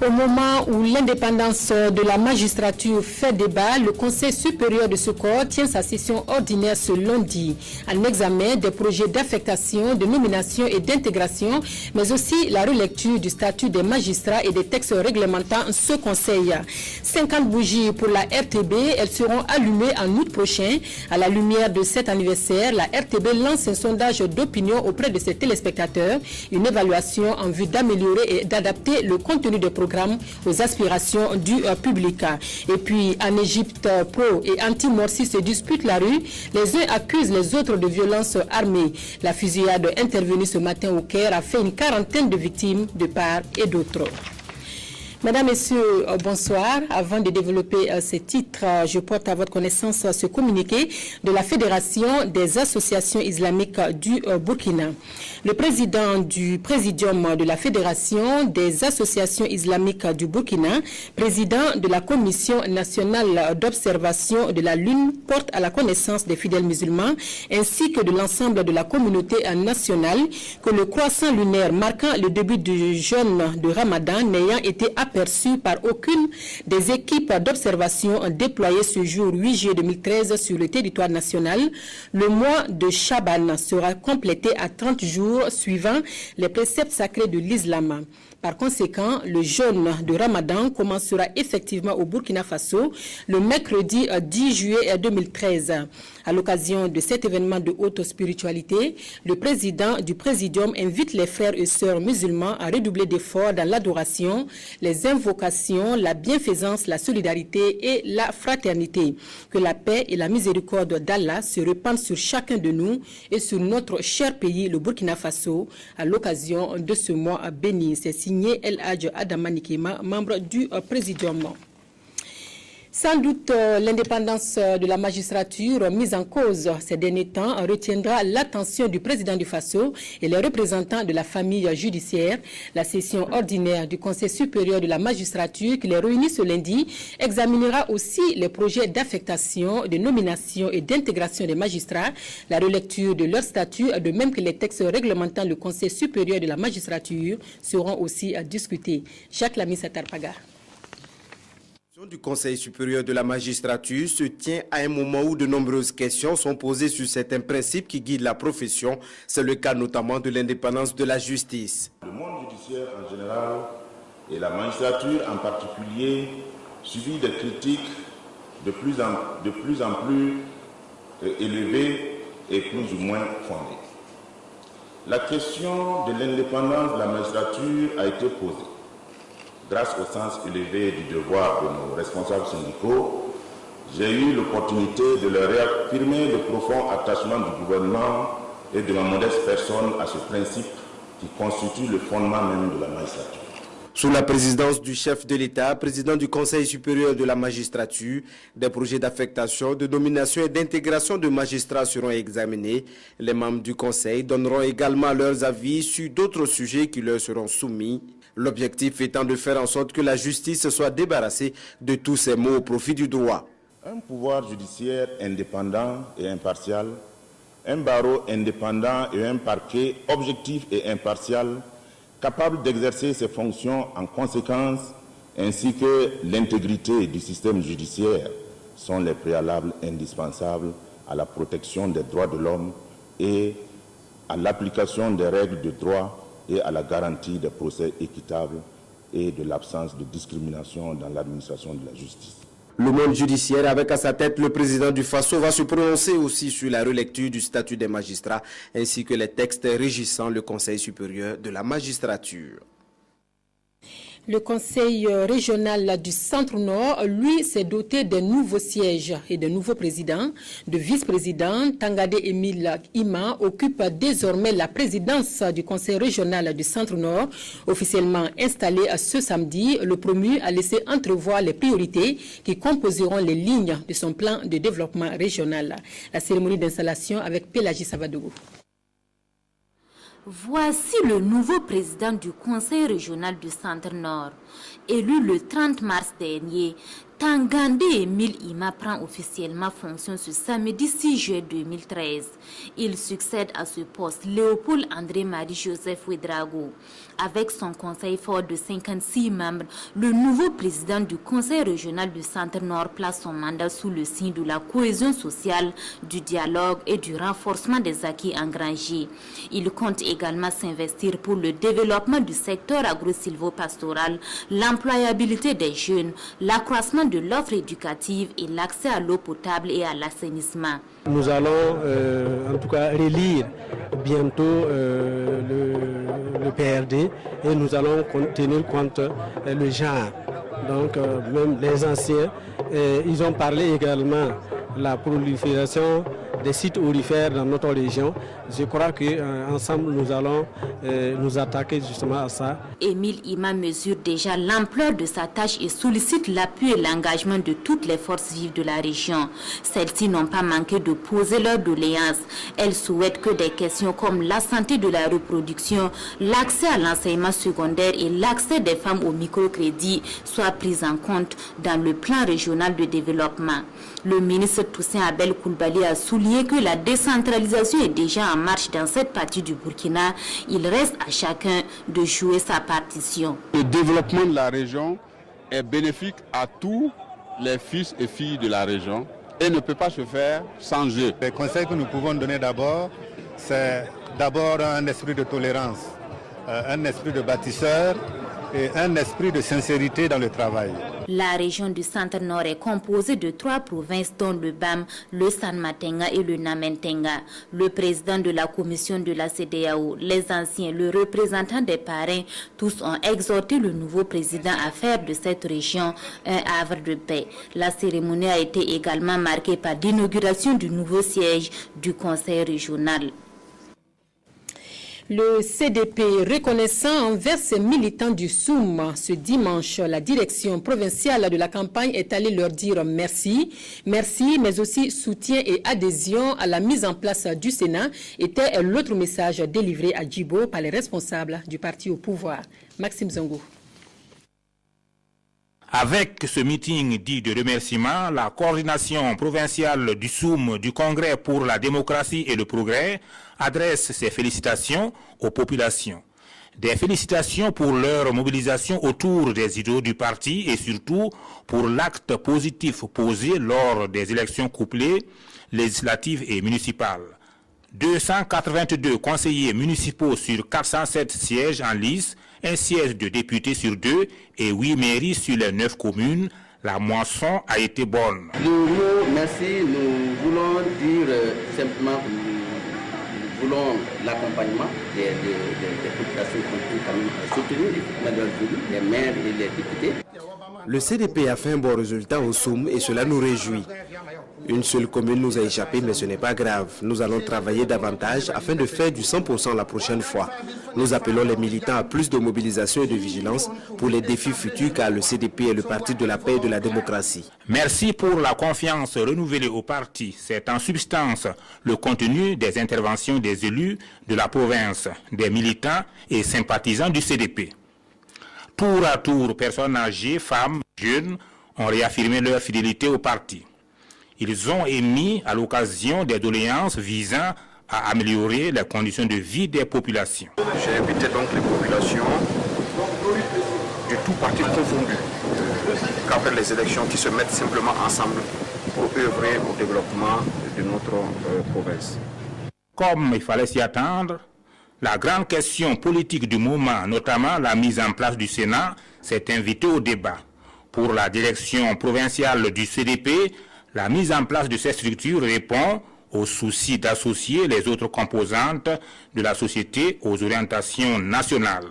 Au moment où l'indépendance de la magistrature fait débat, le Conseil supérieur de ce corps tient sa session ordinaire ce lundi. Un examen des projets d'affectation, de nomination et d'intégration, mais aussi la relecture du statut des magistrats et des textes réglementant ce Conseil. 50 bougies pour la RTB, elles seront allumées en août prochain. À la lumière de cet anniversaire, la RTB lance un sondage d'opinion auprès de ses téléspectateurs, une évaluation en vue d'améliorer et d'adapter le contenu des programmes aux aspirations du public. Et puis en Égypte, pro et anti-Morsi se disputent la rue. Les uns accusent les autres de violences armées. La fusillade intervenue ce matin au Caire a fait une quarantaine de victimes de part et d'autre. Mesdames, Messieurs, bonsoir. Avant de développer ces titres, je porte à votre connaissance ce communiqué de la Fédération des associations islamiques du Burkina. Le président du présidium de la Fédération des associations islamiques du Burkina, président de la Commission nationale d'observation de la Lune, porte à la connaissance des fidèles musulmans ainsi que de l'ensemble de la communauté nationale que le croissant lunaire marquant le début du jeûne de Ramadan n'ayant été aperçu par aucune des équipes d'observation déployées ce jour 8 juillet 2013 sur le territoire national, le mois de Chaban sera complété à 30 jours suivant les préceptes sacrés de l'islam. Par conséquent, le jeûne de Ramadan commencera effectivement au Burkina Faso le mercredi 10 juillet 2013. À l'occasion de cet événement de haute spiritualité, le président du Présidium invite les frères et sœurs musulmans à redoubler d'efforts dans l'adoration, les invocations, la bienfaisance, la solidarité et la fraternité. Que la paix et la miséricorde d'Allah se répandent sur chacun de nous et sur notre cher pays, le Burkina Faso, à l'occasion de ce mois béni. C'est signé El Hadj Adama Nikema, membre du Présidium. Sans doute, l'indépendance de la magistrature mise en cause ces derniers temps retiendra l'attention du président du Faso et les représentants de la famille judiciaire. La session ordinaire du Conseil supérieur de la magistrature qui les réunit ce lundi examinera aussi les projets d'affectation, de nomination et d'intégration des magistrats, la relecture de leur statut, de même que les textes réglementant le Conseil supérieur de la magistrature seront aussi discutés. Jacques Lamy Satarpaga. Du Conseil supérieur de la magistrature se tient à un moment où de nombreuses questions sont posées sur certains principes qui guident la profession. C'est le cas notamment de l'indépendance de la justice. Le monde judiciaire en général et la magistrature en particulier subit des critiques de plus en plus élevées et plus ou moins fondées. La question de l'indépendance de la magistrature a été posée. Grâce au sens élevé du devoir de nos responsables syndicaux, j'ai eu l'opportunité de leur réaffirmer le profond attachement du gouvernement et de ma modeste personne à ce principe qui constitue le fondement même de la magistrature. Sous la présidence du chef de l'État, président du Conseil supérieur de la magistrature, des projets d'affectation, de nomination et d'intégration de magistrats seront examinés. Les membres du Conseil donneront également leurs avis sur d'autres sujets qui leur seront soumis. L'objectif étant de faire en sorte que la justice soit débarrassée de tous ces maux au profit du droit. Un pouvoir judiciaire indépendant et impartial, un barreau indépendant et un parquet objectif et impartial, capable d'exercer ses fonctions en conséquence, ainsi que l'intégrité du système judiciaire, sont les préalables indispensables à la protection des droits de l'homme et à l'application des règles de droit et à la garantie des procès équitables et de l'absence de discrimination dans l'administration de la justice. Le monde judiciaire, avec à sa tête le président du Faso, va se prononcer aussi sur la relecture du statut des magistrats ainsi que les textes régissant le Conseil supérieur de la magistrature. Le conseil régional du Centre-Nord, lui, s'est doté de nouveaux sièges et de nouveaux présidents. De vice-président, Tangade Émile Ima occupe désormais la présidence du conseil régional du Centre-Nord. Officiellement installé ce samedi, le promu a laissé entrevoir les priorités qui composeront les lignes de son plan de développement régional. La cérémonie d'installation avec Pélagie Savadougou. Voici le nouveau président du Conseil régional du Centre-Nord, élu le 30 mars dernier. Tangandé Émile Ima prend officiellement fonction ce samedi 6 juillet 2013. Il succède à ce poste Léopold André Marie-Joseph Ouédraogo. Avec son conseil fort de 56 membres, le nouveau président du conseil régional du Centre-Nord place son mandat sous le signe de la cohésion sociale, du dialogue et du renforcement des acquis engrangés. Il compte également s'investir pour le développement du secteur agro-silvo-pastoral, l'employabilité des jeunes, l'accroissement de l'offre éducative et l'accès à l'eau potable et à l'assainissement. Nous allons en tout cas relire bientôt le PRD et nous allons tenir compte le genre. Donc même les anciens, ils ont parlé également de la prolifération des sites aurifères dans notre région. Je crois qu'ensemble nous allons nous attaquer justement à ça. Émile Ima mesure déjà l'ampleur de sa tâche et sollicite l'appui et l'engagement de toutes les forces vives de la région. Celles-ci n'ont pas manqué de poser leurs doléances. Elles souhaitent que des questions comme la santé de la reproduction, l'accès à l'enseignement secondaire et l'accès des femmes au microcrédit soient prises en compte dans le plan régional de développement. Le ministre Toussaint Abel Coulibaly a souligné que la décentralisation est déjà en marche dans cette partie du Burkina. Il reste à chacun de jouer sa partition. Le développement de la région est bénéfique à tous les fils et filles de la région et ne peut pas se faire sans eux. Les conseils que nous pouvons donner d'abord, c'est d'abord un esprit de tolérance, un esprit de bâtisseur et un esprit de sincérité dans le travail. La région du Centre-Nord est composée de 3 provinces dont le BAM, le San-Matenga et le Namentenga. Le président de la commission de la CEDEAO, les anciens, le représentant des parrains, tous ont exhorté le nouveau président à faire de cette région un havre de paix. La cérémonie a été également marquée par l'inauguration du nouveau siège du conseil régional. Le CDP reconnaissant envers ses militants du SOUM ce dimanche, la direction provinciale de la campagne est allée leur dire merci. Merci, mais aussi soutien et adhésion à la mise en place du Sénat était l'autre message délivré à Djibo par les responsables du parti au pouvoir. Maxime Zongo. Avec ce meeting dit de remerciement, la coordination provinciale du SOUM du Congrès pour la démocratie et le progrès adresse ses félicitations aux populations. Des félicitations pour leur mobilisation autour des idéaux du parti et surtout pour l'acte positif posé lors des élections couplées, législatives et municipales. 282 conseillers municipaux sur 407 sièges en lice, un siège de député sur 2 et 8 mairies sur les 9 communes. La moisson a été bonne. Le mot merci, nous voulons dire simplement que nous voulons l'accompagnement des populations qui ont quand même soutenu les maires et les députés. Le CDP a fait un bon résultat au SOUM et cela nous réjouit. Une seule commune nous a échappé, mais ce n'est pas grave. Nous allons travailler davantage afin de faire du 100% la prochaine fois. Nous appelons les militants à plus de mobilisation et de vigilance pour les défis futurs car le CDP est le parti de la paix et de la démocratie. Merci pour la confiance renouvelée au parti. C'est en substance le contenu des interventions des élus de la province, des militants et sympathisants du CDP. Tour à tour, personnes âgées, femmes, jeunes ont réaffirmé leur fidélité au parti. Ils ont émis à l'occasion des doléances visant à améliorer les conditions de vie des populations. J'ai invité donc les populations de tout parti confondu qu'après les élections qui se mettent simplement ensemble pour œuvrer au développement de notre province. Comme il fallait s'y attendre, la grande question politique du moment, notamment la mise en place du Sénat, s'est invitée au débat. Pour la direction provinciale du CDP, la mise en place de ces structures répond au souci d'associer les autres composantes de la société aux orientations nationales.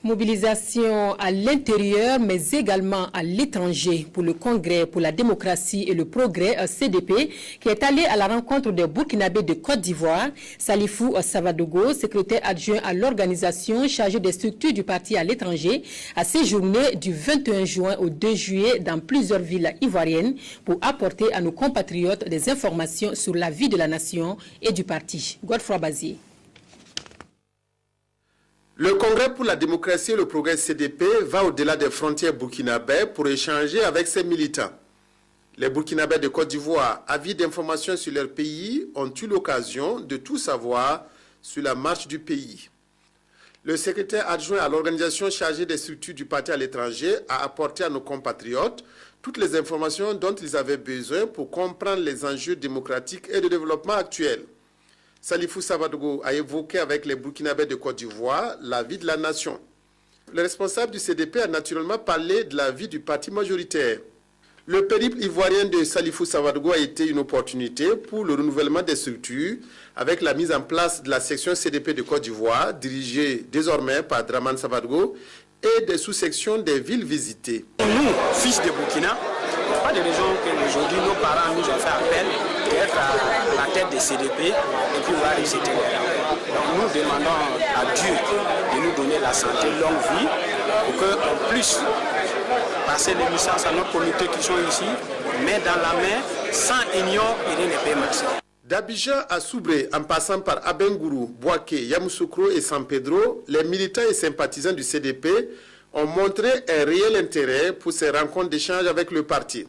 Mobilisation à l'intérieur, mais également à l'étranger pour le Congrès pour la démocratie et le progrès CDP, qui est allé à la rencontre des Burkinabés de Côte d'Ivoire. Salifou Savadogo, secrétaire adjoint à l'organisation chargée des structures du parti à l'étranger, a séjourné du 21 juin au 2 juillet dans plusieurs villes ivoiriennes pour apporter à nos compatriotes des informations sur la vie de la nation et du parti. Godefroy Bazier. Le 2 juillet 2013, Le Congrès pour la démocratie et le progrès CDP va au-delà des frontières burkinabè pour échanger avec ses militants. Les Burkinabés de Côte d'Ivoire, avides d'informations sur leur pays, ont eu l'occasion de tout savoir sur la marche du pays. Le secrétaire adjoint à l'organisation chargée des structures du parti à l'étranger a apporté à nos compatriotes toutes les informations dont ils avaient besoin pour comprendre les enjeux démocratiques et de développement actuels. Salifou Savadougou a évoqué avec les Burkinabés de Côte d'Ivoire la vie de la nation. Le responsable du CDP a naturellement parlé de la vie du parti majoritaire. Le périple ivoirien de Salifou Savadougou a été une opportunité pour le renouvellement des structures avec la mise en place de la section CDP de Côte d'Ivoire, dirigée désormais par Draman Savadougou, et des sous-sections des villes visitées. Nous, fils de Burkina, pas de raison qu'aujourd'hui nos parents nous ont fait appel d'être à la tête des CDP et puis voir les études. Donc nous demandons à Dieu de nous donner la santé, longue vie, pour qu'on puisse passer les licences à nos communautés qui sont ici, mais dans la main, sans union, rien ne peut marcher. D'Abidjan à Soubré, en passant par Abengourou, Bouaké, Yamoussoukro et San Pedro, les militants et sympathisants du CDP ont montré un réel intérêt pour ces rencontres d'échange avec le parti.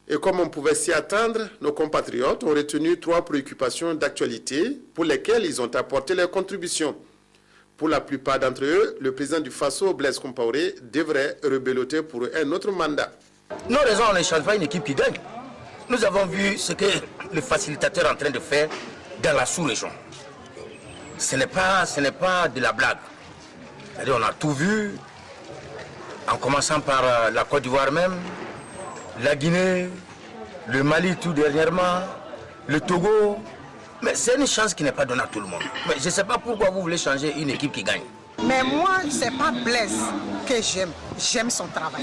Et comme on pouvait s'y attendre, nos compatriotes ont retenu 3 préoccupations d'actualité pour lesquelles ils ont apporté leurs contributions. Pour la plupart d'entre eux, le président du Faso, Blaise Compaoré, devrait rebeloter pour un autre mandat. Nos raisons, on ne change pas une équipe qui gagne. Nous avons vu ce que le facilitateur est en train de faire dans la sous-région. Ce n'est pas de la blague. C'est-à-dire, on a tout vu, en commençant par la Côte d'Ivoire même, la Guinée, le Mali tout dernièrement, le Togo. Mais c'est une chance qui n'est pas donnée à tout le monde. Mais je ne sais pas pourquoi vous voulez changer une équipe qui gagne. Mais moi, ce n'est pas Blaise que j'aime. J'aime son travail.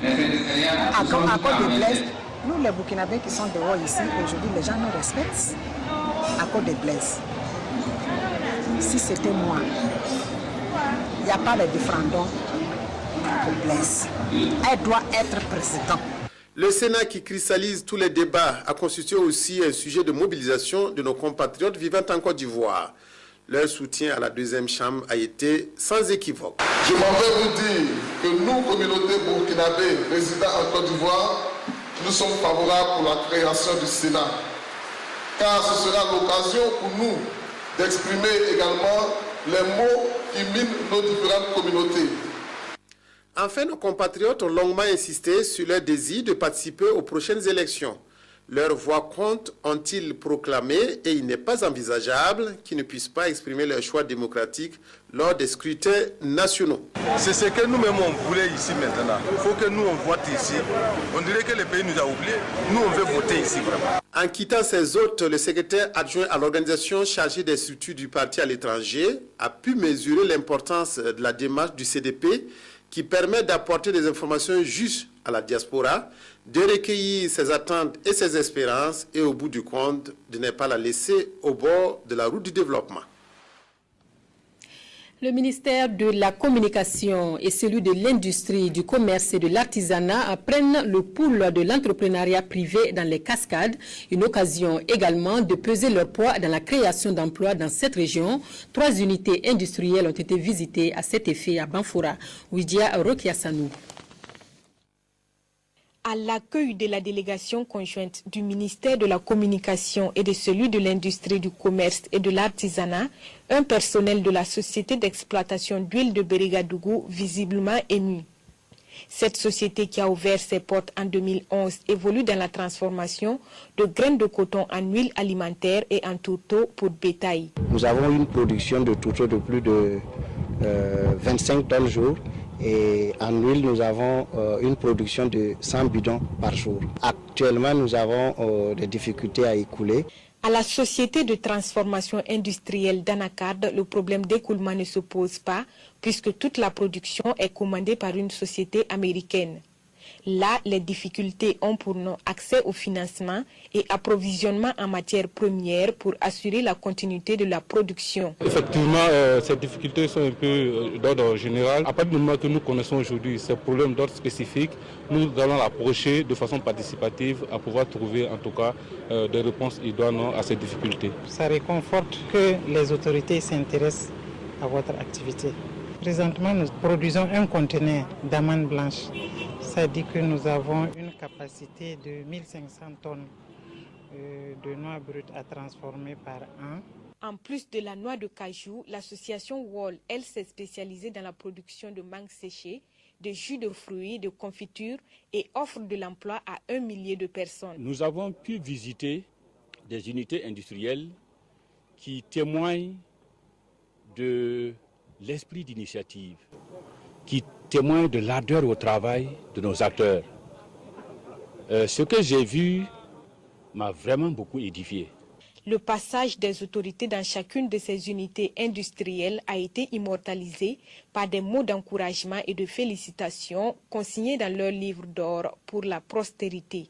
À cause de Blaise, nous les Burkinabés qui sont dehors ici, aujourd'hui, les gens nous respectent à cause de Blaise. Si c'était moi, il n'y a pas de référendum pour Blaise. Elle doit être présidente. Le Sénat qui cristallise tous les débats a constitué aussi un sujet de mobilisation de nos compatriotes vivant en Côte d'Ivoire. Leur soutien à la deuxième chambre a été sans équivoque. Je m'en vais vous dire que nous, communauté burkinabé résidant en Côte d'Ivoire, nous sommes favorables pour la création du Sénat. Car ce sera l'occasion pour nous d'exprimer également les mots qui minent nos différentes communautés. Enfin, nos compatriotes ont longuement insisté sur leur désir de participer aux prochaines élections. Leur voix compte, ont-ils proclamé, et il n'est pas envisageable qu'ils ne puissent pas exprimer leur choix démocratique lors des scrutins nationaux. C'est ce que nous-mêmes on voulait ici maintenant. Il faut que nous on vote ici. On dirait que le pays nous a oubliés. Nous on veut voter ici vraiment. En quittant ses hôtes, le secrétaire adjoint à l'organisation chargée des structures du parti à l'étranger a pu mesurer l'importance de la démarche du CDP qui permet d'apporter des informations justes à la diaspora, de recueillir ses attentes et ses espérances et au bout du compte, de ne pas la laisser au bord de la route du développement. Le ministère de la Communication et celui de l'Industrie, du Commerce et de l'Artisanat prennent le pouls de l'entrepreneuriat privé dans les Cascades, une occasion également de peser leur poids dans la création d'emplois dans cette région. 3 unités industrielles ont été visitées à cet effet à Banfoura. Ouidia Rokiasanou. À l'accueil de la délégation conjointe du ministère de la Communication et de celui de l'Industrie, du Commerce et de l'Artisanat, un personnel de la société d'exploitation d'huile de Bérigadougou visiblement ému. Cette société qui a ouvert ses portes en 2011 évolue dans la transformation de graines de coton en huile alimentaire et en tourteaux pour bétail. Nous avons une production de tourteaux de plus de 25 tonnes jour. Et en huile, nous avons une production de 100 bidons par jour. Actuellement, nous avons des difficultés à écouler. À la société de transformation industrielle d'Anacard, le problème d'écoulement ne se pose pas puisque toute la production est commandée par une société américaine. Là, les difficultés ont pour nom accès au financement et approvisionnement en matières premières pour assurer la continuité de la production. Effectivement, ces difficultés sont un peu d'ordre général. À partir du moment que nous connaissons aujourd'hui ces problèmes d'ordre spécifique, nous allons l'approcher de façon participative à pouvoir trouver en tout cas des réponses idoines à ces difficultés. Ça réconforte que les autorités s'intéressent à votre activité. Présentement, nous produisons un conteneur d'amandes blanches. Ça dit que nous avons une capacité de 1500 tonnes de noix brutes à transformer par an. En plus de la noix de cajou, l'association WALL, elle, s'est spécialisée dans la production de mangues séchées, de jus de fruits, de confitures et offre de l'emploi à 1 millier de personnes. Nous avons pu visiter des unités industrielles qui témoignent de l'esprit d'initiative, qui témoignent de l'ardeur au travail de nos acteurs. Ce que j'ai vu m'a vraiment beaucoup édifié. Le passage des autorités dans chacune de ces unités industrielles a été immortalisé par des mots d'encouragement et de félicitations consignés dans leur livre d'or pour la postérité.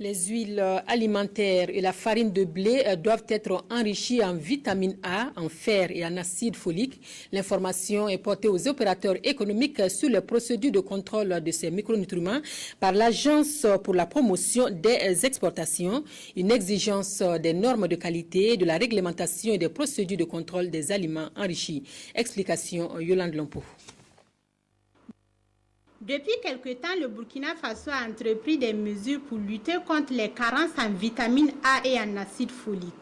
Les huiles alimentaires et la farine de blé doivent être enrichies en vitamine A, en fer et en acide folique. L'information est portée aux opérateurs économiques sur les procédures de contrôle de ces micronutriments par l'Agence pour la promotion des exportations, une exigence des normes de qualité, de la réglementation et des procédures de contrôle des aliments enrichis. Explication Yolande Lompo. Depuis quelque temps, le Burkina Faso a entrepris des mesures pour lutter contre les carences en vitamine A et en acide folique.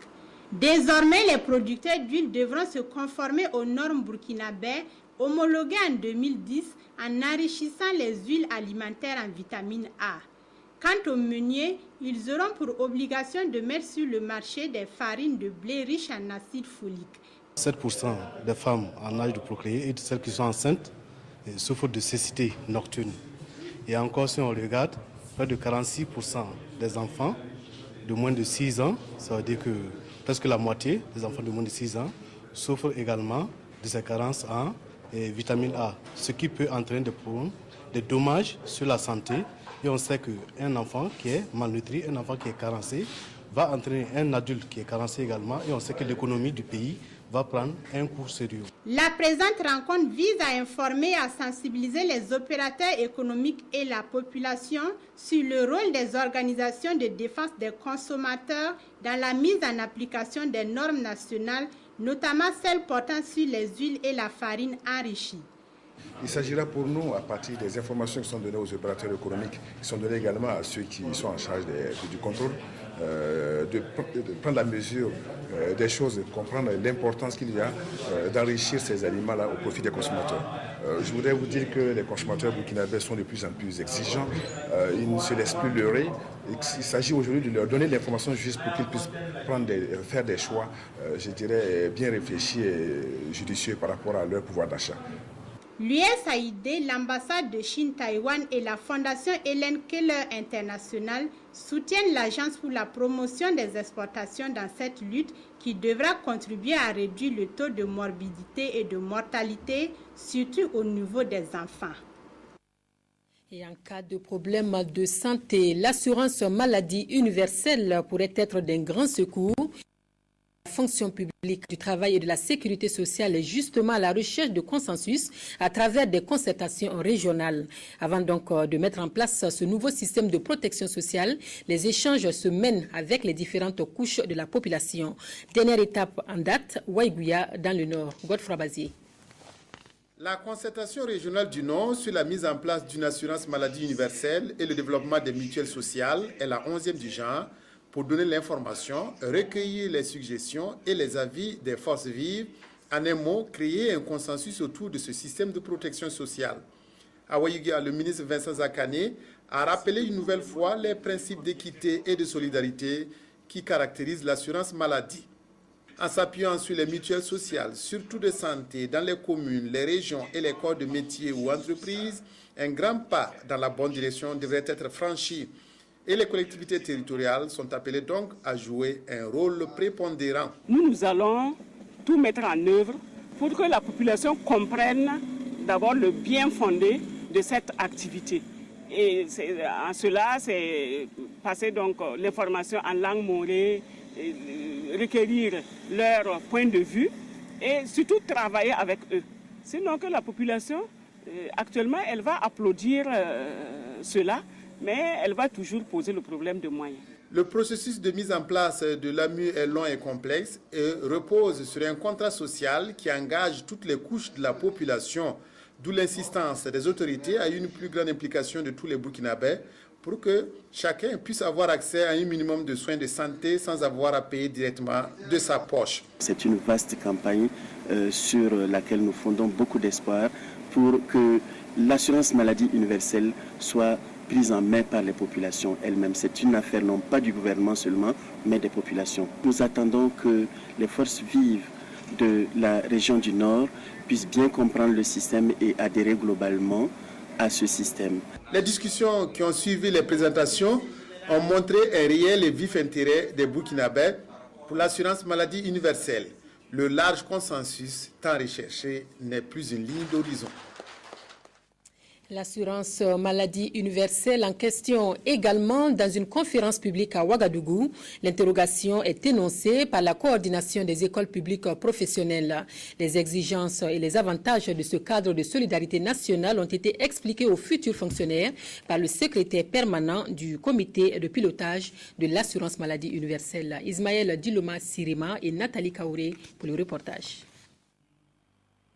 Désormais, les producteurs d'huile devront se conformer aux normes burkinabais homologuées en 2010 en enrichissant les huiles alimentaires en vitamine A. Quant aux meuniers, ils auront pour obligation de mettre sur le marché des farines de blé riches en acide folique. 7% des femmes en âge de procréer et de celles qui sont enceintes souffrent de cécité nocturne. Et encore, si on regarde, près de 46% des enfants de moins de 6 ans, ça veut dire que presque la moitié des enfants de moins de 6 ans souffrent également de ces carences en vitamine A, ce qui peut entraîner des dommages sur la santé. Et on sait qu'un enfant qui est malnutri, un enfant qui est carencé, va entraîner un adulte qui est carencé également. Et on sait que l'économie du pays va prendre un cours sérieux. La présente rencontre vise à informer et à sensibiliser les opérateurs économiques et la population sur le rôle des organisations de défense des consommateurs dans la mise en application des normes nationales, notamment celles portant sur les huiles et la farine enrichie. Il s'agira pour nous, à partir des informations qui sont données aux opérateurs économiques, qui sont données également à ceux qui sont en charge du contrôle, de prendre la mesure des choses, de comprendre l'importance qu'il y a d'enrichir ces aliments-là au profit des consommateurs. Je voudrais vous dire que les consommateurs burkinabés sont de plus en plus exigeants, ils ne se laissent plus leurrer. Il s'agit aujourd'hui de leur donner l'information juste pour qu'ils puissent faire des choix, je dirais, bien réfléchis et judicieux par rapport à leur pouvoir d'achat. L'USAID, l'ambassade de Chine, Taïwan et la fondation Helen Keller International soutiennent l'agence pour la promotion des exportations dans cette lutte qui devra contribuer à réduire le taux de morbidité et de mortalité, surtout au niveau des enfants. Et en cas de problème de santé, l'assurance maladie universelle pourrait être d'un grand secours. La fonction publique du travail et de la sécurité sociale est justement à la recherche de consensus à travers des concertations régionales. Avant donc de mettre en place ce nouveau système de protection sociale, les échanges se mènent avec les différentes couches de la population. Dernière étape en date, Waïgouya dans le Nord. Godefroy Bazier. La concertation régionale du Nord sur la mise en place d'une assurance maladie universelle et le développement des mutuelles sociales est la 11e du genre pour donner l'information, recueillir les suggestions et les avis des forces vives, en un mot, créer un consensus autour de ce système de protection sociale. À Waïgouya, le ministre Vincent Zakane a rappelé une nouvelle fois les principes d'équité et de solidarité qui caractérisent l'assurance maladie. En s'appuyant sur les mutuelles sociales, surtout de santé, dans les communes, les régions et les corps de métiers ou entreprises, un grand pas dans la bonne direction devrait être franchi. Et les collectivités territoriales sont appelées donc à jouer un rôle prépondérant. Nous allons tout mettre en œuvre pour que la population comprenne d'abord le bien fondé de cette activité. Et en cela, c'est passer donc l'information en langue morée, recueillir leur point de vue et surtout travailler avec eux. Sinon que la population, actuellement, elle va applaudir cela, mais elle va toujours poser le problème de moyens. Le processus de mise en place de l'AMU est long et complexe et repose sur un contrat social qui engage toutes les couches de la population, d'où l'insistance des autorités à une plus grande implication de tous les Burkinabés pour que chacun puisse avoir accès à un minimum de soins de santé sans avoir à payer directement de sa poche. C'est une vaste campagne sur laquelle nous fondons beaucoup d'espoir pour que l'assurance maladie universelle soit prise en main par les populations elles-mêmes. C'est une affaire non pas du gouvernement seulement, mais des populations. Nous attendons que les forces vives de la région du Nord puissent bien comprendre le système et adhérer globalement à ce système. Les discussions qui ont suivi les présentations ont montré un réel et vif intérêt des Burkinabés pour l'assurance maladie universelle. Le large consensus tant recherché n'est plus une ligne d'horizon. L'assurance maladie universelle en question également dans une conférence publique à Ouagadougou. L'interrogation est énoncée par la coordination des écoles publiques professionnelles. Les exigences et les avantages de ce cadre de solidarité nationale ont été expliqués aux futurs fonctionnaires par le secrétaire permanent du comité de pilotage de l'assurance maladie universelle, Ismaël Diloma Sirima et Nathalie Kaouré pour le reportage.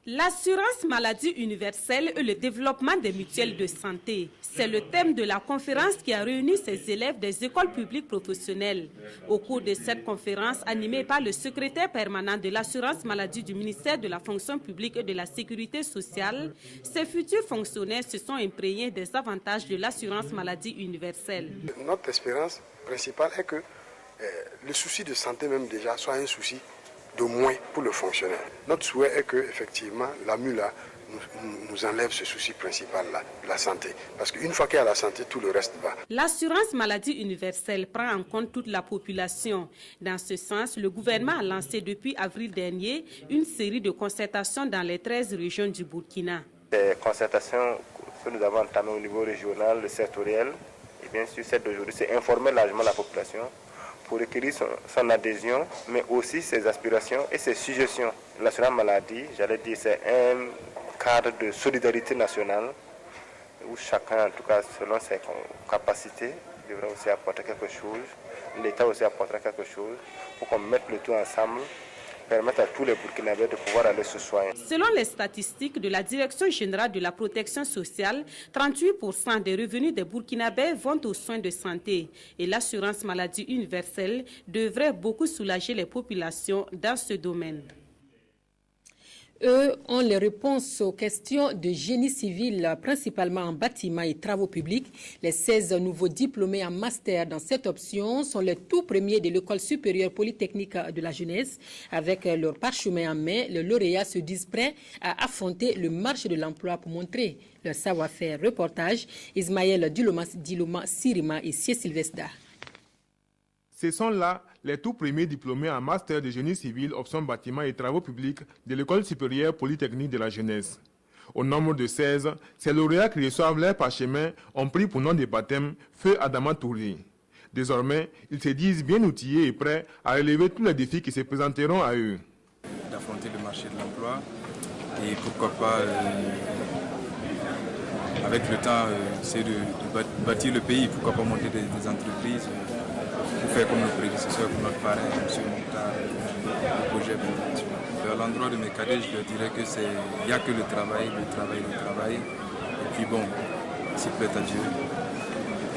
L'assurance maladie universelle et le développement des mutuelles de santé, c'est le thème de la conférence qui a réuni ces élèves des écoles publiques professionnelles. Au cours de cette conférence animée par le secrétaire permanent de l'assurance maladie du ministère de la fonction publique et de la sécurité sociale, ces futurs fonctionnaires se sont imprégnés des avantages de l'assurance maladie universelle. Notre espérance principale est que le souci de santé même déjà soit un souci de moins pour le fonctionnaire. Notre souhait est que, effectivement, l'AMU nous enlève ce souci principal-là, la santé. Parce qu'une fois qu'il y a la santé, tout le reste va. L'assurance maladie universelle prend en compte toute la population. Dans ce sens, le gouvernement a lancé depuis avril dernier une série de concertations dans les 13 régions du Burkina. Des concertations que nous avons entamées au niveau régional, sectoriel, et bien sûr, celle d'aujourd'hui, c'est informer largement la population pour recueillir son adhésion, mais aussi ses aspirations et ses suggestions. L'assurance maladie, j'allais dire, c'est un cadre de solidarité nationale où chacun, en tout cas selon ses capacités, devrait aussi apporter quelque chose. L'État aussi apportera quelque chose pour qu'on mette le tout ensemble, permettre à tous les Burkinabés de pouvoir aller se soigner. Selon les statistiques de la Direction générale de la protection sociale, 38% des revenus des Burkinabés vont aux soins de santé. Et l'assurance maladie universelle devrait beaucoup soulager les populations dans ce domaine. Eux ont les réponses aux questions de génie civil, principalement en bâtiment et travaux publics. Les 16 nouveaux diplômés en master dans cette option sont les tout premiers de l'École supérieure polytechnique de la jeunesse. Avec leur parchemin en main, les lauréats se disent prêts à affronter le marché de l'emploi pour montrer leur savoir-faire. Reportage, Ismaël Diloma Sirima et Cécile Vesda. Ce sont là les tout premiers diplômés en master de génie civil option bâtiment et travaux publics de l'École supérieure polytechnique de la jeunesse. Au nombre de 16, ces lauréats qui reçoivent leur parchemin ont pris pour nom de baptême Feu Adama Touré. Désormais, ils se disent bien outillés et prêts à relever tous les défis qui se présenteront à eux. D'affronter le marché de l'emploi et pourquoi pas, avec le temps, essayer de bâtir le pays, pourquoi pas monter des entreprises. Pour faire comme nos prédécesseurs, comme notre parrain, M. Mokhtar, le projet pour à l'endroit de mes cadets, je leur dirais que il n'y a que le travail. Et puis bon, s'il plaît à Dieu,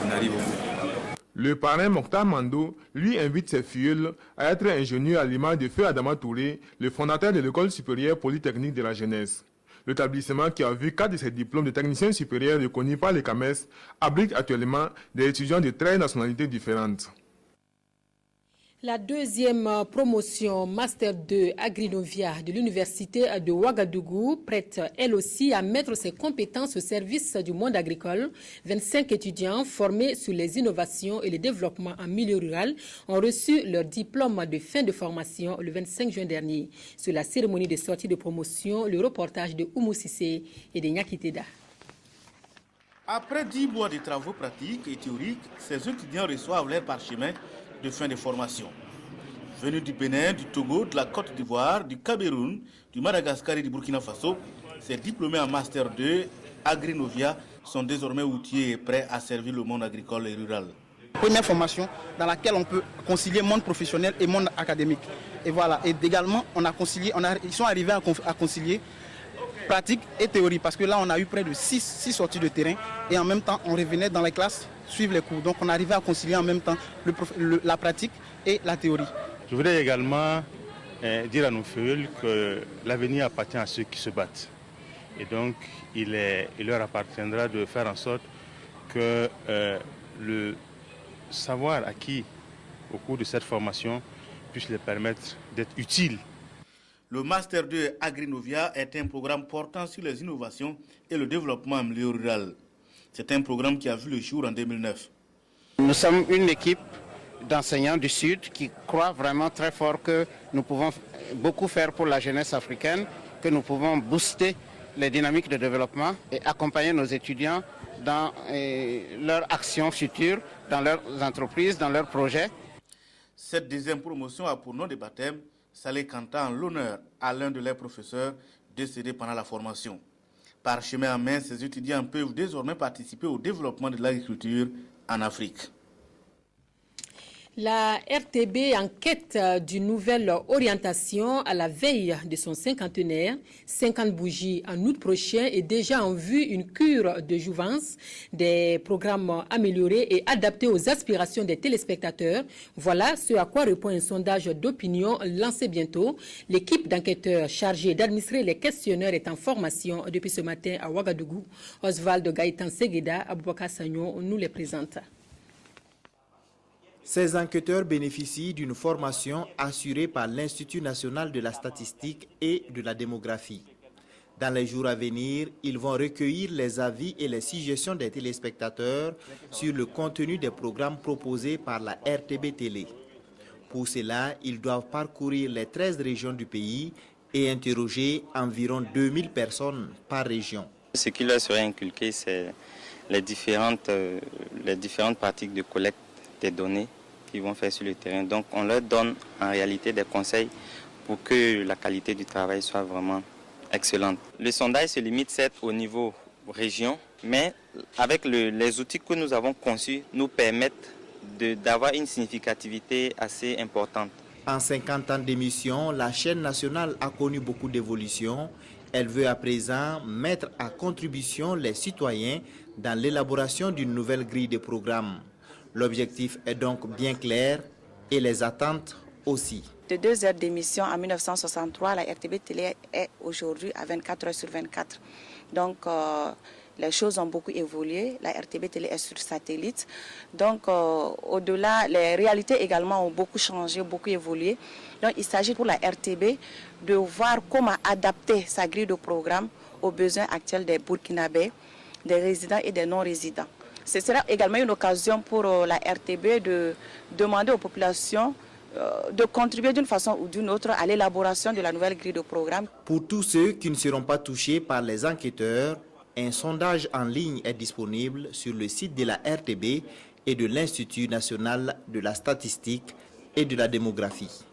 on arrive au bout. Le parrain Mokhtar Mando, lui, invite ses filleuls à être ingénieux à l'image de Feu Adama Touré, le fondateur de l'École supérieure polytechnique de la jeunesse. L'établissement, qui a vu 4 de ses diplômes de technicien supérieur reconnus par les CAMES, abrite actuellement des étudiants de 13 nationalités différentes. La deuxième promotion Master 2 Agrinovia de l'Université de Ouagadougou prête elle aussi à mettre ses compétences au service du monde agricole. 25 étudiants formés sur les innovations et le développement en milieu rural ont reçu leur diplôme de fin de formation le 25 juin dernier. Sur la cérémonie de sortie de promotion, le reportage de Oumou Sissé et de Nyakiteda. Après 10 mois de travaux pratiques et théoriques, ces étudiants reçoivent leur parchemin de fin de formation. Venus du Bénin, du Togo, de la Côte d'Ivoire, du Cameroun, du Madagascar et du Burkina Faso, ces diplômés en Master 2 Agrinovia sont désormais outillés et prêts à servir le monde agricole et rural. Première formation dans laquelle on peut concilier monde professionnel et monde académique. Et voilà. Et également, ils sont arrivés à concilier pratique et théorie, parce que là, on a eu près de 6 sorties de terrain et en même temps, on revenait dans les classes suivre les cours. Donc, on arrivait à concilier en même temps la pratique et la théorie. Je voudrais également dire à nos feuilles que l'avenir appartient à ceux qui se battent. Et donc, il leur appartiendra de faire en sorte que le savoir acquis au cours de cette formation puisse les permettre d'être utiles. Le Master 2 Agrinovia est un programme portant sur les innovations et le développement en milieu rural. C'est un programme qui a vu le jour en 2009. Nous sommes une équipe d'enseignants du Sud qui croient vraiment très fort que nous pouvons beaucoup faire pour la jeunesse africaine, que nous pouvons booster les dynamiques de développement et accompagner nos étudiants dans leurs actions futures, dans leurs entreprises, dans leurs projets. Cette deuxième promotion a pour nom de baptême Salé Kanta en l'honneur à l'un de leurs professeurs décédé pendant la formation. Par chemin en main, ces étudiants peuvent désormais participer au développement de l'agriculture en Afrique. La RTB en quête d'une nouvelle orientation à la veille de son cinquantenaire, 50 bougies en août prochain et déjà en vue une cure de jouvence, des programmes améliorés et adaptés aux aspirations des téléspectateurs. Voilà ce à quoi répond un sondage d'opinion lancé bientôt. L'équipe d'enquêteurs chargée d'administrer les questionnaires est en formation depuis ce matin à Ouagadougou. Oswald Gaëtan Segueda, Aboubakar Sagnon nous les présente. Ces enquêteurs bénéficient d'une formation assurée par l'Institut national de la statistique et de la démographie. Dans les jours à venir, ils vont recueillir les avis et les suggestions des téléspectateurs sur le contenu des programmes proposés par la RTB Télé. Pour cela, ils doivent parcourir les 13 régions du pays et interroger environ 2000 personnes par région. Ce qui leur serait inculqué, c'est les différentes pratiques de collecte des données qu'ils vont faire sur le terrain. Donc on leur donne en réalité des conseils pour que la qualité du travail soit vraiment excellente. Le sondage se limite certes au niveau région, mais avec les outils que nous avons conçus nous permettent d'avoir une significativité assez importante. En 50 ans d'émission, la chaîne nationale a connu beaucoup d'évolutions. Elle veut à présent mettre à contribution les citoyens dans l'élaboration d'une nouvelle grille de programmes. L'objectif est donc bien clair et les attentes aussi. De 2 heures d'émission en 1963, la RTB Télé est aujourd'hui à 24 heures sur 24. Donc les choses ont beaucoup évolué. La RTB Télé est sur satellite. Donc au-delà, les réalités également ont beaucoup changé, beaucoup évolué. Donc il s'agit pour la RTB de voir comment adapter sa grille de programme aux besoins actuels des Burkinabés, des résidents et des non-résidents. Ce sera également une occasion pour la RTB de demander aux populations de contribuer d'une façon ou d'une autre à l'élaboration de la nouvelle grille de programme. Pour tous ceux qui ne seront pas touchés par les enquêteurs, un sondage en ligne est disponible sur le site de la RTB et de l'Institut national de la statistique et de la démographie.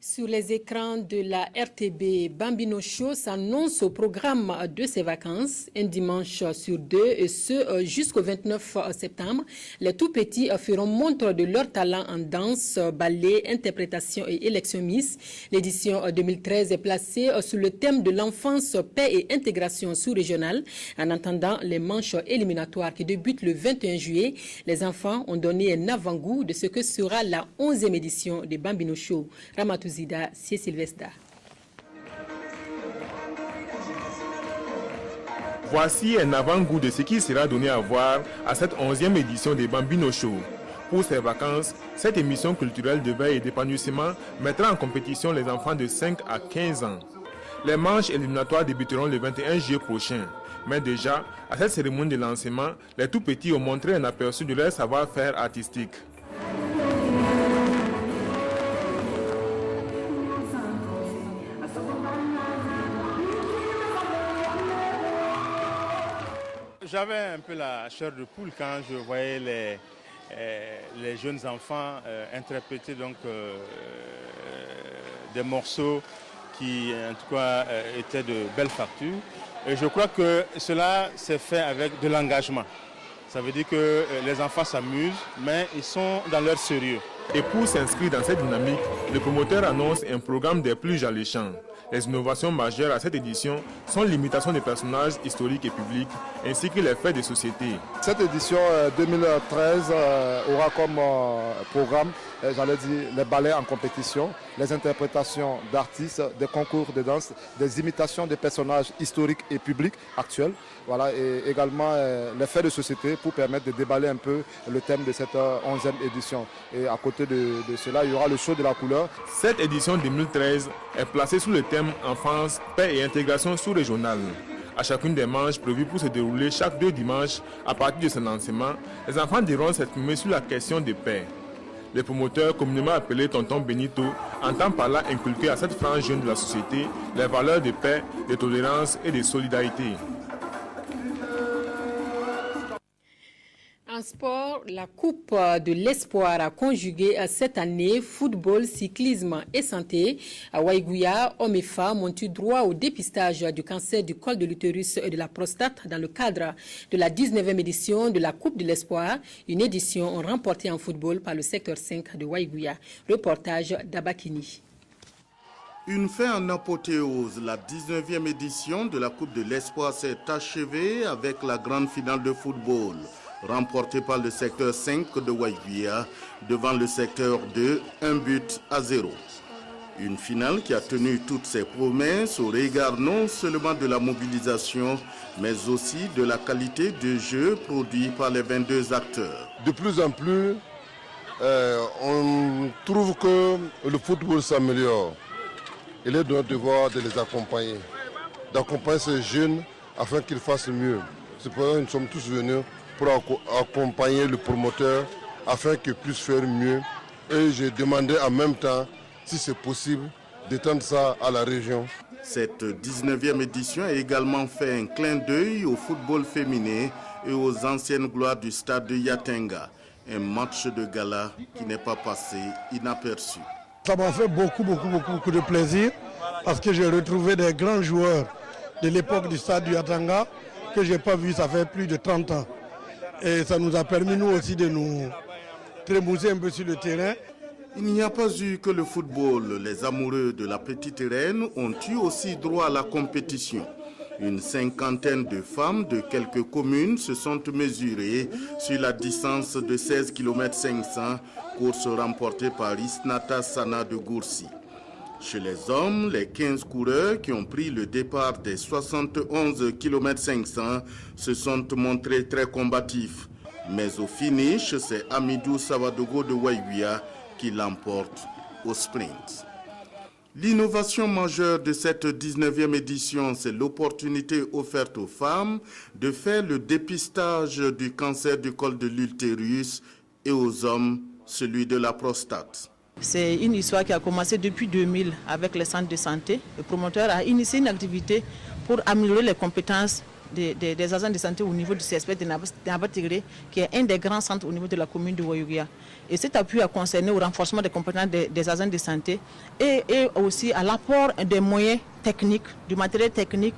Sur les écrans de la RTB, Bambino Show s'annonce au programme de ses vacances, un dimanche sur 2, et ce jusqu'au 29 septembre. Les tout-petits feront montre de leur talent en danse, ballet, interprétation et élection Miss. L'édition 2013 est placée sous le thème de l'enfance, paix et intégration sous-régionale. En attendant les manches éliminatoires qui débutent le 21 juillet, les enfants ont donné un avant-goût de ce que sera la 11e édition de Bambino Show. Ramatouzida, Sylvestre. Voici un avant-goût de ce qui sera donné à voir à cette 11e édition des Bambino Show. Pour ces vacances, cette émission culturelle de veille et d'épanouissement mettra en compétition les enfants de 5 à 15 ans. Les manches éliminatoires débuteront le 21 juillet prochain. Mais déjà, à cette cérémonie de lancement, les tout-petits ont montré un aperçu de leur savoir-faire artistique. J'avais un peu la chair de poule quand je voyais les jeunes enfants interpréter donc, des morceaux qui en tout cas étaient de belle facture. Et je crois que cela s'est fait avec de l'engagement. Ça veut dire que les enfants s'amusent, mais ils sont dans leur sérieux. Et pour s'inscrire dans cette dynamique, le promoteur annonce un programme des plus alléchants. Les innovations majeures à cette édition sont l'imitation des personnages historiques et publics, ainsi que les faits de société. Cette édition 2013 aura comme programme, les ballets en compétition, les interprétations d'artistes, des concours de danse, des imitations de personnages historiques et publics actuels, voilà, et également les faits de société pour permettre de déballer un peu le thème de cette 11e édition. Et à côté de cela, il y aura le show de la couleur. Cette édition 2013 est placée sous le thème Enfance, paix et intégration sous-régionale. À chacune des manches prévues pour se dérouler chaque 2 dimanches à partir de son lancement, les enfants devront s'exprimer sur la question de paix. Le promoteur, communément appelé Tonton Benito, entend par là inculquer à cette frange jeune de la société les valeurs de paix, de tolérance et de solidarité. En sport, la Coupe de l'Espoir a conjugué cette année football, cyclisme et santé. À Waïgouya, hommes et femmes ont eu droit au dépistage du cancer du col de l'utérus et de la prostate dans le cadre de la 19e édition de la Coupe de l'Espoir, une édition remportée en football par le secteur 5 de Waïgouya. Reportage d'Abakini. Une fin en apothéose, la 19e édition de la Coupe de l'Espoir s'est achevée avec la grande finale de football, remportée par le secteur 5 de Waïgouya devant le secteur 2, 1-0. Une finale qui a tenu toutes ses promesses au regard non seulement de la mobilisation, mais aussi de la qualité de jeu produit par les 22 acteurs. De plus en plus, on trouve que le football s'améliore. Il est de notre devoir de les accompagner, d'accompagner ces jeunes afin qu'ils fassent mieux. C'est pourquoi nous sommes tous venus pour accompagner le promoteur afin qu'il puisse faire mieux. Et j'ai demandé en même temps, si c'est possible, d'étendre ça à la région. Cette 19e édition a également fait un clin d'œil au football féminin et aux anciennes gloires du stade de Yatenga. Un match de gala qui n'est pas passé inaperçu. Ça m'a fait beaucoup de plaisir parce que j'ai retrouvé des grands joueurs de l'époque du stade du Yatenga que je n'ai pas vu, ça fait plus de 30 ans. Et ça nous a permis nous aussi de nous trémousser un peu sur le terrain. Il n'y a pas eu que le football. Les amoureux de la petite reine ont eu aussi droit à la compétition. Une cinquantaine de femmes de quelques communes se sont mesurées sur la distance de 16 km 500, course remportée par Isnata Sana de Goursi. Chez les hommes, les 15 coureurs qui ont pris le départ des 71 km 500 se sont montrés très combatifs. Mais au finish, c'est Amidou Savadogo de Waïgouya qui l'emporte au sprint. L'innovation majeure de cette 19e édition, c'est l'opportunité offerte aux femmes de faire le dépistage du cancer du col de l'utérus et aux hommes, celui de la prostate. C'est une histoire qui a commencé depuis 2000 avec les centres de santé. Le promoteur a initié une activité pour améliorer les compétences des agents de santé au niveau du CSP de Nabatégré, qui est un des grands centres au niveau de la commune de Waïgouya. Et cet appui a concerné au renforcement des compétences des agents de santé et aussi à l'apport des moyens techniques, du matériel technique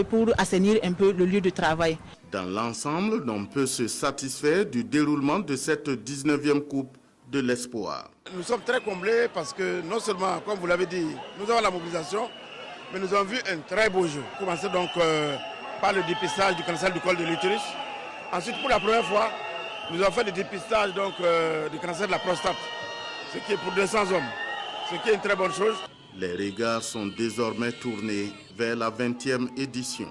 pour assainir un peu le lieu de travail. Dans l'ensemble, on peut se satisfaire du déroulement de cette 19e Coupe de l'Espoir. Nous sommes très comblés parce que non seulement, comme vous l'avez dit, nous avons la mobilisation, mais nous avons vu un très beau jeu. Commencer donc par le dépistage du cancer du col de l'utérus. Ensuite, pour la première fois, nous avons fait le dépistage donc, du cancer de la prostate, ce qui est pour 200 hommes, ce qui est une très bonne chose. Les regards sont désormais tournés vers la 20e édition.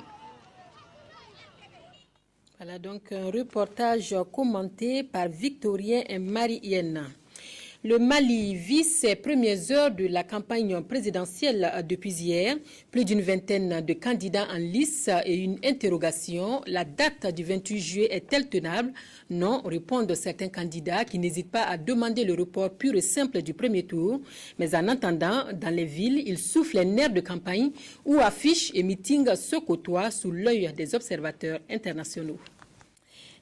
Voilà donc un reportage commenté par Victorien et Marie-Hélène. Le Mali vit ses premières heures de la campagne présidentielle depuis hier. Plus d'une vingtaine de candidats en lice et une interrogation. La date du 28 juillet est-elle tenable? Non, répondent certains candidats qui n'hésitent pas à demander le report pur et simple du premier tour. Mais en attendant, dans les villes, ils soufflent les nerfs de campagne où affiches et meetings se côtoient sous l'œil des observateurs internationaux.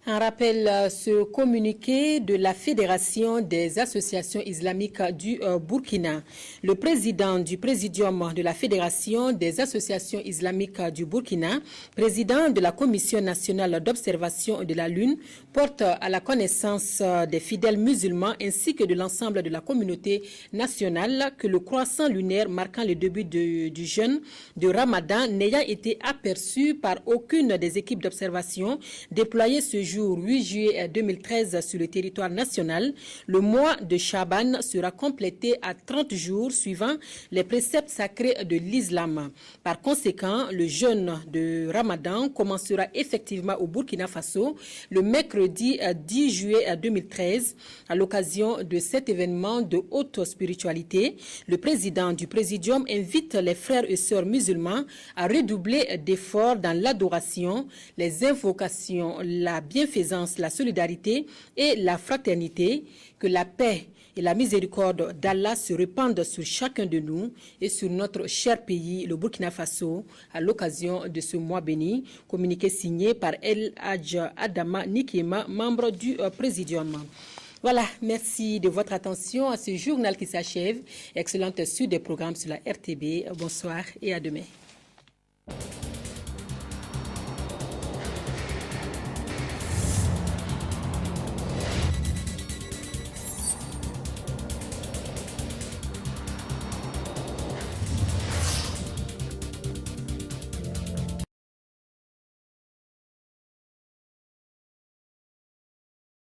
Un rappel, ce communiqué de la Fédération des associations islamiques du Burkina. Le président du présidium de la Fédération des associations islamiques du Burkina, président de la Commission nationale d'observation de la Lune, porte à la connaissance des fidèles musulmans ainsi que de l'ensemble de la communauté nationale que le croissant lunaire marquant le début du jeûne de Ramadan n'ayant été aperçu par aucune des équipes d'observation déployées ce jour 8 juillet 2013 sur le territoire national, le mois de Chaban sera complété à 30 jours suivant les préceptes sacrés de l'islam. Par conséquent, le jeûne de Ramadan commencera effectivement au Burkina Faso le mercredi 10 juillet 2013. À l'occasion de cet événement de haute spiritualité, le président du Présidium invite les frères et sœurs musulmans à redoubler d'efforts dans l'adoration, les invocations, la bienfaisance, la solidarité et la fraternité, que la paix et la miséricorde d'Allah se répandent sur chacun de nous et sur notre cher pays, le Burkina Faso, à l'occasion de ce mois béni. Communiqué signé par El Hadj Adama Nikema, membre du Présidium. Voilà, merci de votre attention à ce journal qui s'achève. Excellente suite des programmes sur la RTB. Bonsoir et à demain.